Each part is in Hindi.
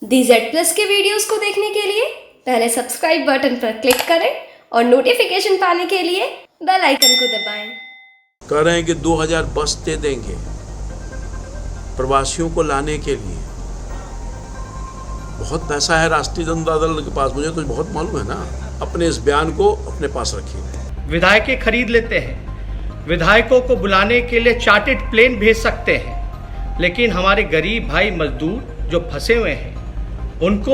DZ+ के वीडियोस को देखने के लिए पहले सब्सक्राइब बटन पर क्लिक करें और नोटिफिकेशन पाने के लिए बेल आइकन को दबाएं। कह रहे हैं कि 2000 बस दे देंगे प्रवासियों को लाने के लिए। बहुत पैसा है राष्ट्रीय जनता दल के पास, मुझे तो बहुत मालूम है ना। अपने इस बयान को अपने पास रखिए। विधायक खरीद लेते हैं, विधायकों को बुलाने के लिए चार्टर्ड प्लेन भेज सकते हैं, लेकिन हमारे गरीब भाई मजदूर जो फंसे हुए हैं उनको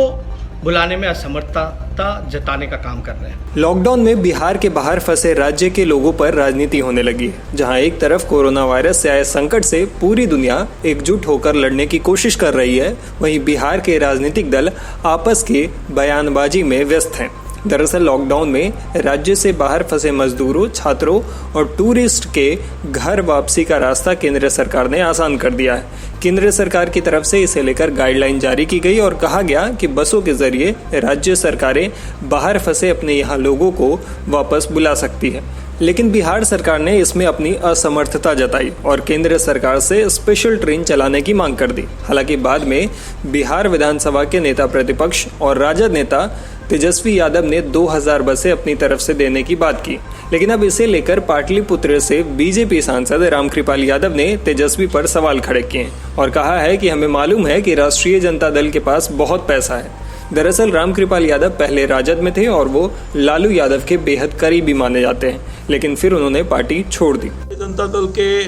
बुलाने में असमर्थता जताने का काम कर रहे हैं। लॉकडाउन में बिहार के बाहर फंसे राज्य के लोगों पर राजनीति होने लगी है, जहां एक तरफ कोरोना वायरस से आए संकट से पूरी दुनिया एकजुट होकर लड़ने की कोशिश कर रही है, वहीं बिहार के राजनीतिक दल आपस की बयानबाजी में व्यस्त हैं। दरअसल लॉकडाउन में राज्य से बाहर फंसे मजदूरों, छात्रों और टूरिस्ट के घर वापसी का रास्ता केंद्र सरकार ने आसान कर दिया है। केंद्र सरकार की तरफ से इसे लेकर गाइडलाइन जारी की गई और कहा गया कि बसों के जरिए राज्य सरकारें बाहर फंसे अपने यहाँ लोगों को वापस बुला सकती है। लेकिन बिहार सरकार ने इसमें अपनी असमर्थता जताई और केंद्र सरकार से स्पेशल ट्रेन चलाने की मांग कर दी। हालांकि बाद में बिहार विधानसभा के नेता प्रतिपक्ष और राजद नेता तेजस्वी यादव ने 2000 बसें अपनी तरफ से देने की बात की, लेकिन अब इसे लेकर पाटलिपुत्र से बीजेपी सांसद रामकृपाल यादव ने तेजस्वी पर सवाल खड़े किए और कहा है कि हमें मालूम है कि राष्ट्रीय जनता दल के पास बहुत पैसा है। दरअसल रामकृपाल यादव पहले राजद में थे और वो लालू यादव के बेहद करीबी माने जाते हैं, लेकिन फिर उन्होंने पार्टी छोड़ दी। जनता दल के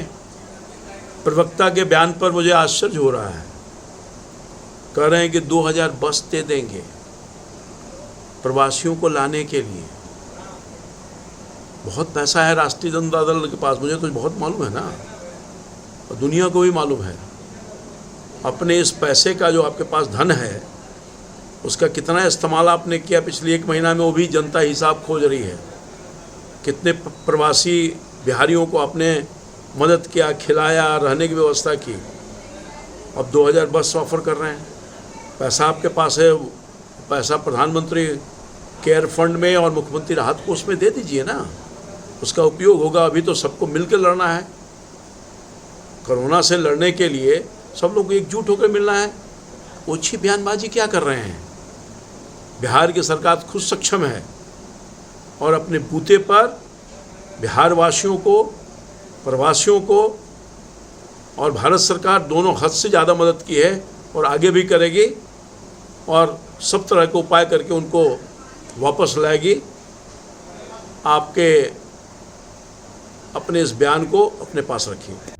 प्रवक्ता के बयान पर मुझे आश्चर्य हो रहा है। कह रहे हैं कि 2000 बस दे देंगे प्रवासियों को लाने के लिए। बहुत पैसा है राष्ट्रीय जनता दल के पास, मुझे तो बहुत मालूम है ना, और दुनिया को भी मालूम है। अपने इस पैसे का जो आपके पास धन है उसका कितना इस्तेमाल आपने किया पिछले 1 महीना में, वो भी जनता हिसाब खोज रही है। कितने प्रवासी बिहारियों को आपने मदद किया, खिलाया, रहने की व्यवस्था की। अब 2000 बस ऑफर कर रहे हैं। पैसा आपके पास है, पैसा प्रधानमंत्री केयर फंड में और मुख्यमंत्री राहत कोष में दे दीजिए ना, उसका उपयोग होगा। अभी तो सबको मिलकर लड़ना है। कोरोना से लड़ने के लिए सब लोग एकजुट होकर मिलना है। ओछी बयानबाजी क्या कर रहे हैं? बिहार की सरकार खुद सक्षम है और अपने बूते पर बिहार वासियों को, प्रवासियों को और भारत सरकार दोनों हद से ज़्यादा मदद की है और आगे भी करेगी और सब तरह के उपाय करके उनको वापस लाएगी। आपके अपने इस बयान को अपने पास रखिए।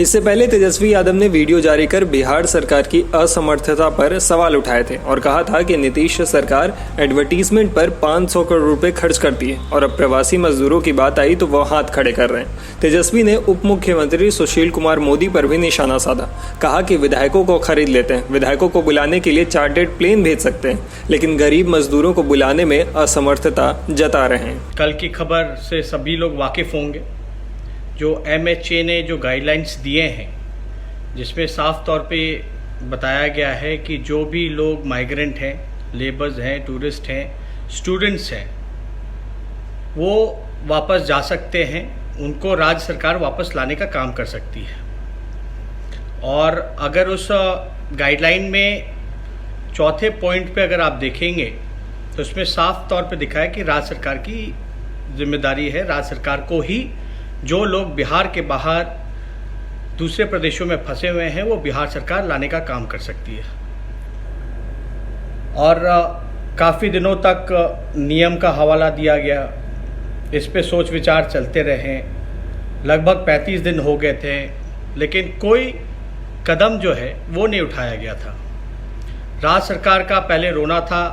इससे पहले तेजस्वी यादव ने वीडियो जारी कर बिहार सरकार की असमर्थता पर सवाल उठाए थे और कहा था कि नीतीश सरकार एडवर्टीजमेंट पर 500 करोड़ रुपए खर्च करती है और अब प्रवासी मजदूरों की बात आई तो वह हाथ खड़े कर रहे हैं। तेजस्वी ने उप मुख्यमंत्री सुशील कुमार मोदी पर भी निशाना साधा। कहा कि विधायकों को खरीद लेते हैं, विधायकों को बुलाने के लिए चार्टर्ड प्लेन भेज सकते हैं, लेकिन गरीब मजदूरों को बुलाने में असमर्थता जता रहे हैं। कल की खबर से सभी लोग वाकिफ होंगे। जो MHA ने जो गाइडलाइंस दिए हैं, जिसमें साफ तौर पे बताया गया है कि जो भी लोग माइग्रेंट हैं, लेबर्स हैं, टूरिस्ट हैं, स्टूडेंट्स हैं, वो वापस जा सकते हैं। उनको राज्य सरकार वापस लाने का काम कर सकती है। और अगर उस गाइडलाइन में चौथे पॉइंट पे अगर आप देखेंगे तो उसमें साफ तौर पे दिखा है कि राज्य सरकार की जिम्मेदारी है, राज्य सरकार को ही जो लोग बिहार के बाहर दूसरे प्रदेशों में फंसे हुए हैं वो बिहार सरकार लाने का काम कर सकती है। और काफ़ी दिनों तक नियम का हवाला दिया गया, इस पे सोच विचार चलते रहे। लगभग 35 दिन हो गए थे, लेकिन कोई कदम जो है वो नहीं उठाया गया था। राज्य सरकार का पहले रोना था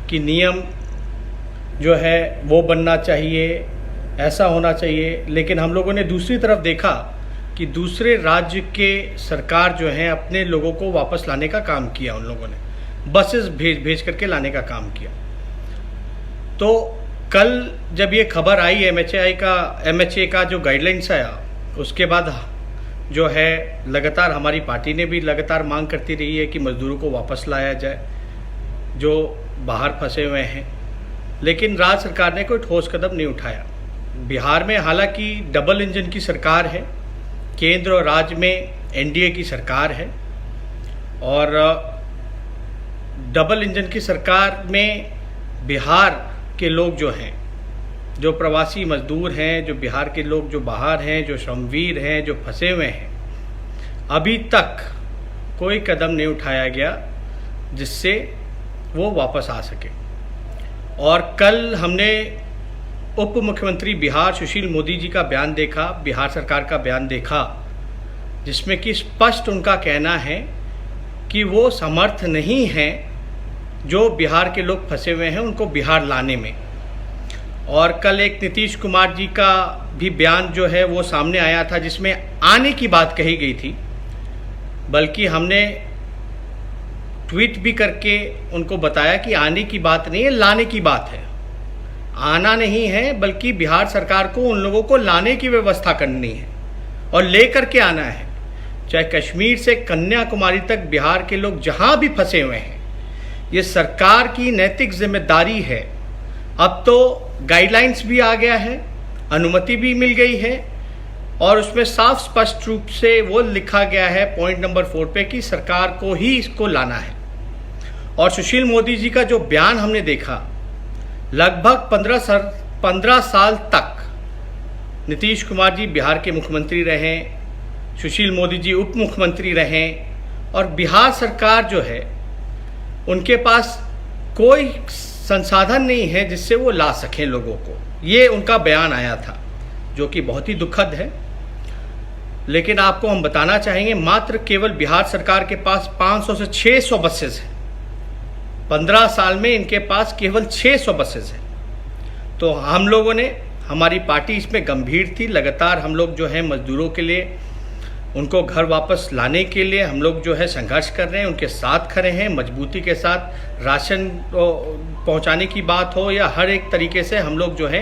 कि नियम जो है वो बनना चाहिए, ऐसा होना चाहिए, लेकिन हम लोगों ने दूसरी तरफ देखा कि दूसरे राज्य के सरकार जो है अपने लोगों को वापस लाने का काम किया। उन लोगों ने बसेस भेज करके लाने का काम किया। तो कल जब ये खबर आई MHA का जो गाइडलाइंस आया, उसके बाद जो है लगातार हमारी पार्टी ने भी लगातार मांग करती रही है कि मजदूरों को वापस लाया जाए जो बाहर फंसे हुए हैं, लेकिन राज्य सरकार ने कोई ठोस कदम नहीं उठाया। बिहार में हालांकि डबल इंजन की सरकार है, केंद्र और राज्य में NDA की सरकार है और डबल इंजन की सरकार में बिहार के लोग जो हैं, जो प्रवासी मजदूर हैं, जो बिहार के लोग जो बाहर हैं, जो श्रमवीर हैं, जो फंसे हुए हैं, अभी तक कोई कदम नहीं उठाया गया जिससे वो वापस आ सके। और कल हमने उप मुख्यमंत्री बिहार सुशील मोदी जी का बयान देखा, बिहार सरकार का बयान देखा, जिसमें कि स्पष्ट उनका कहना है कि वो समर्थ नहीं हैं जो बिहार के लोग फंसे हुए हैं उनको बिहार लाने में। और कल एक नीतीश कुमार जी का भी बयान जो है वो सामने आया था, जिसमें आने की बात कही गई थी, बल्कि हमने ट्वीट भी करके उनको बताया कि आने की बात नहीं है, लाने की बात है। आना नहीं है, बल्कि बिहार सरकार को उन लोगों को लाने की व्यवस्था करनी है और लेकर के आना है। चाहे कश्मीर से कन्याकुमारी तक बिहार के लोग जहां भी फंसे हुए हैं, ये सरकार की नैतिक जिम्मेदारी है। अब तो गाइडलाइंस भी आ गया है, अनुमति भी मिल गई है और उसमें साफ स्पष्ट रूप से वो लिखा गया है पॉइंट नंबर 4 पे कि सरकार को ही इसको लाना है। और सुशील मोदी जी का जो बयान हमने देखा, लगभग 15 साल तक नीतीश कुमार जी बिहार के मुख्यमंत्री रहे, सुशील मोदी जी उप मुख्यमंत्री रहे और बिहार सरकार जो है उनके पास कोई संसाधन नहीं है जिससे वो ला सकें लोगों को। ये उनका बयान आया था, जो कि बहुत ही दुखद है। लेकिन आपको हम बताना चाहेंगे, मात्र केवल बिहार सरकार के पास 500 से 600 बसेस हैं। 15 साल में इनके पास केवल 600 बसेस हैं। तो हम लोगों ने, हमारी पार्टी इसमें गंभीर थी। लगातार हम लोग जो है मजदूरों के लिए, उनको घर वापस लाने के लिए हम लोग जो है संघर्ष कर रहे हैं, उनके साथ खड़े हैं मजबूती के साथ। राशन पहुंचाने की बात हो या हर एक तरीके से हम लोग जो है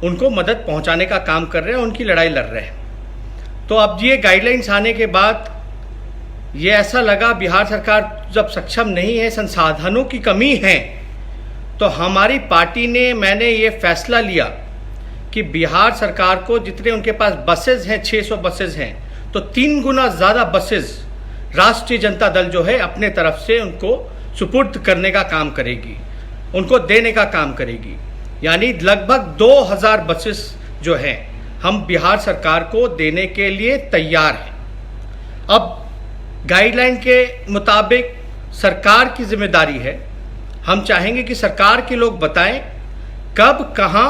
उनको मदद पहुंचाने का काम कर रहे हैं, उनकी लड़ाई लड़ रहे हैं। तो अब ये गाइडलाइंस आने के बाद ये ऐसा लगा, बिहार सरकार जब सक्षम नहीं है, संसाधनों की कमी है, तो हमारी पार्टी ने, मैंने ये फैसला लिया कि बिहार सरकार को जितने उनके पास बसेस हैं, 600 बसेस हैं, तो 3 गुना ज़्यादा बसेस राष्ट्रीय जनता दल जो है अपने तरफ से उनको सुपुर्द करने का काम करेगी, उनको देने का काम करेगी। यानी लगभग 2000 बसेस जो हैं हम बिहार सरकार को देने के लिए तैयार हैं। अब गाइडलाइन के मुताबिक सरकार की जिम्मेदारी है, हम चाहेंगे कि सरकार के लोग बताएं कब कहां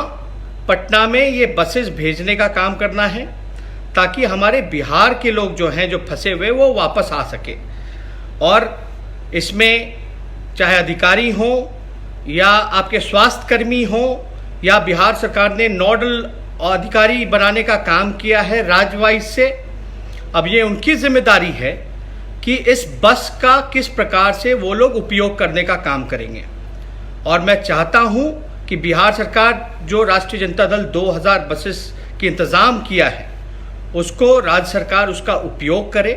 पटना में ये बसेस भेजने का काम करना है, ताकि हमारे बिहार के लोग जो हैं, जो फंसे हुए, वो वापस आ सके। और इसमें चाहे अधिकारी हों या आपके स्वास्थ्य कर्मी हों, या बिहार सरकार ने नोडल अधिकारी बनाने का काम किया है राज्य वाइज से, अब ये उनकी जिम्मेदारी है कि इस बस का किस प्रकार से वो लोग उपयोग करने का काम करेंगे। और मैं चाहता हूं कि बिहार सरकार जो राष्ट्रीय जनता दल 2000 बसेस की इंतज़ाम किया है, उसको राज्य सरकार उसका उपयोग करे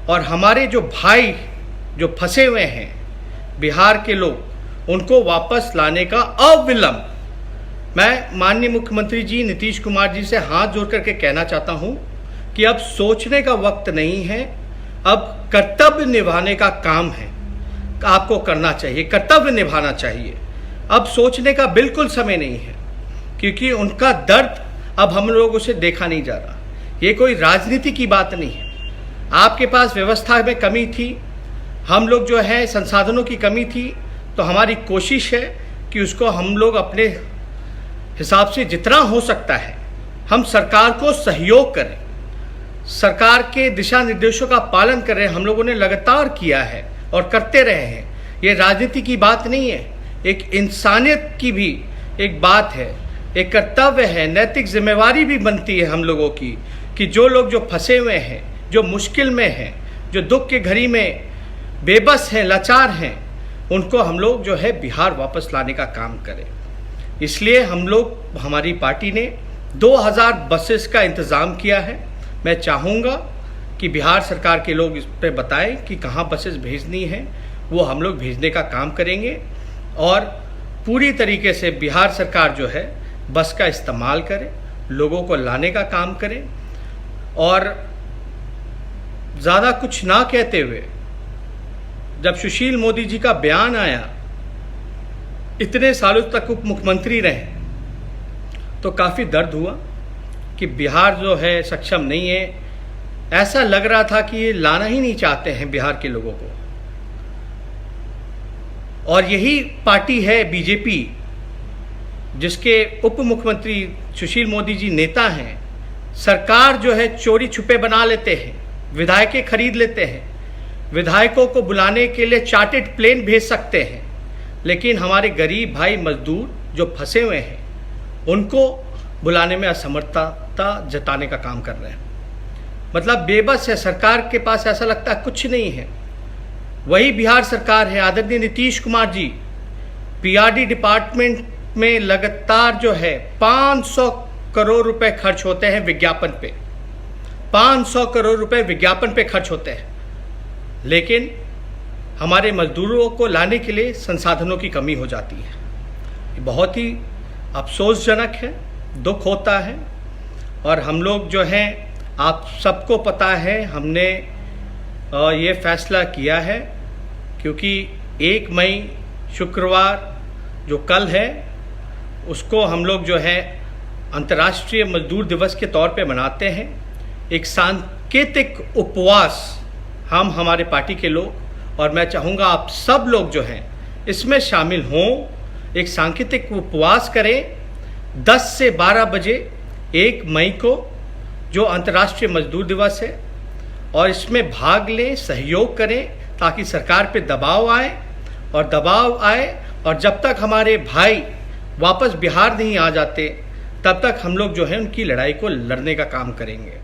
और हमारे जो भाई जो फंसे हुए हैं बिहार के लोग, उनको वापस लाने का अविलंब, मैं माननीय मुख्यमंत्री जी नीतीश कुमार जी से हाथ जोड़ करके कहना चाहता हूं कि अब सोचने का वक्त नहीं है, अब कर्तव्य निभाने का काम है, आपको करना चाहिए, कर्तव्य निभाना चाहिए। अब सोचने का बिल्कुल समय नहीं है, क्योंकि उनका दर्द अब हम लोगों से देखा नहीं जा रहा। ये कोई राजनीति की बात नहीं है। आपके पास व्यवस्था में कमी थी, हम लोग जो है संसाधनों की कमी थी, तो हमारी कोशिश है कि उसको हम लोग अपने हिसाब से जितना हो सकता है हम सरकार को सहयोग करें, सरकार के दिशा निर्देशों का पालन करें। हम लोगों ने लगातार किया है और करते रहे हैं। ये राजनीति की बात नहीं है, एक इंसानियत की भी एक बात है, एक कर्तव्य है, नैतिक जिम्मेवारी भी बनती है हम लोगों की कि जो लोग जो फंसे हुए हैं, जो मुश्किल में हैं, जो दुख के घड़ी में बेबस हैं, लाचार हैं, उनको हम लोग जो है बिहार वापस लाने का काम करें। इसलिए हम लोग, हमारी पार्टी ने 2000 बसेस का इंतज़ाम किया है। मैं चाहूँगा कि बिहार सरकार के लोग इस पर बताएं कि कहाँ बसेस भेजनी है, वो हम लोग भेजने का काम करेंगे और पूरी तरीके से बिहार सरकार जो है बस का इस्तेमाल करे, लोगों को लाने का काम करें और ज़्यादा कुछ ना कहते हुए जब सुशील मोदी जी का बयान आया, इतने सालों तक उप मुख्यमंत्री रहे, तो काफ़ी दर्द हुआ कि बिहार जो है सक्षम नहीं है। ऐसा लग रहा था कि ये लाना ही नहीं चाहते हैं बिहार के लोगों को। और यही पार्टी है बीजेपी, जिसके उप मुख्यमंत्री सुशील मोदी जी नेता हैं। सरकार जो है चोरी छुपे बना लेते हैं, विधायकें खरीद लेते हैं, विधायकों को बुलाने के लिए चार्टर्ड प्लेन भेज सकते हैं, लेकिन हमारे गरीब भाई मजदूर जो फंसे हुए हैं उनको बुलाने में असमर्थता जताने का काम कर रहे हैं। मतलब बेबस है सरकार के पास, ऐसा लगता है कुछ नहीं है। वही बिहार सरकार है, आदरणीय नीतीश कुमार जी, पीआरडी डिपार्टमेंट में लगातार जो है 500 करोड़ रुपए खर्च होते हैं विज्ञापन पे, 500 करोड़ रुपए विज्ञापन पे खर्च होते हैं, लेकिन हमारे मजदूरों को लाने के लिए संसाधनों की कमी हो जाती है। ये बहुत ही अफसोसजनक है, दुख होता है। और हम लोग जो हैं, आप सबको पता है, हमने ये फैसला किया है क्योंकि 1 मई शुक्रवार जो कल है उसको हम लोग जो है अंतर्राष्ट्रीय मजदूर दिवस के तौर पे मनाते हैं। एक सांकेतिक उपवास हम हमारे पार्टी के लोग, और मैं चाहूँगा आप सब लोग जो हैं इसमें शामिल हों। एक सांकेतिक उपवास करें 10 से 12 बजे 1 मई को, जो अंतर्राष्ट्रीय मजदूर दिवस है, और इसमें भाग लें, सहयोग करें ताकि सरकार पे दबाव आए और जब तक हमारे भाई वापस बिहार नहीं आ जाते तब तक हम लोग जो है उनकी लड़ाई को लड़ने का काम करेंगे।